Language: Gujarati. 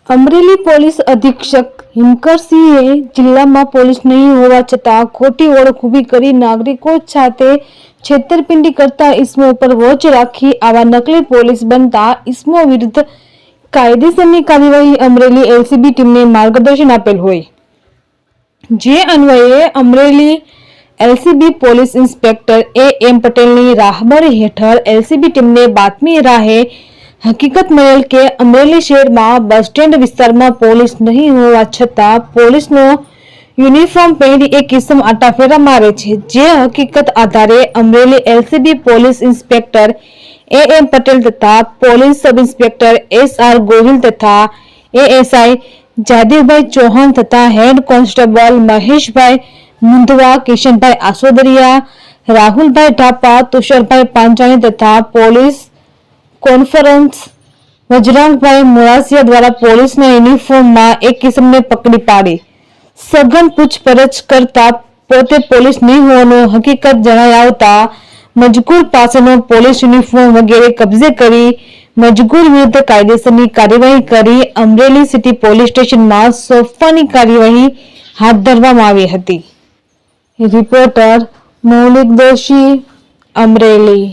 અમરેલી પોલીસ અધિક્ષક હિમકરસિંહે જિલ્લામાં પોલીસ નહીં હોવા છતાં ખોટી ઓળખ ઊભી કરી નાગરિકો સાથે છેતરપિંડી કરતા ઇસમો પર વોચ રાખી આવા નકલી પોલીસ બનતા ઇસમો વિરુદ્ધ કાયદેસરની કાર્યવાહી અમરેલી એલસીબી ટીમને માર્ગદર્શન આપેલ હોય, જે અન્વયે Amreli LCB police inspector M પટેલની રાહબરી હેઠળ એલસીબી ટીમને બાતમી રાહે હકીકત મળેલ કે અમરેલી શહેરમાં બસ સ્ટેન્ડ વિસ્તારમાં પોલીસ નહીં હોવા છતાં પોલીસનો યુનિફોર્મ પહેરી એક કિસ્મ આટાફેરા મારે છે, જે હકીકત આધારે Amreli LCB police inspector M Patel તથા police sub inspector SR Gohil તથા એએસઆઈ જાદવભાઈ ચૌહાણ તથા હેડ કોન્સ્ટેબલ મહેશભાઈ મુંદવા, કિશનભાઈ આસોદરિયા, રાહુલભાઈ ઢાપા, તુષારભાઈ પાંચાણી તથા પોલીસ કોન્ફરન્સ વજરાંગભાઈ મોરાસિયા દ્વારા પોલીસના યુનિફોર્મમાં એક કિસ્મને પકડી પાડી સઘન પૂછપરછ કરતા પોતે પોલીસ નહીં હોવાનું હકીકત જણાઈ આવતા મજકૂર પાસેનો પોલીસ યુનિફોર્મ વગેરે કબજે કરી મજકૂર વિરુદ્ધ કાયદેસરની કાર્યવાહી કરી અમરેલી સિટી પોલીસ સ્ટેશનમાં સોંપવાની કાર્યવાહી હાથ ધરવામાં આવી હતી. રિપોર્ટર મૌલિક દોશી, અમરેલી.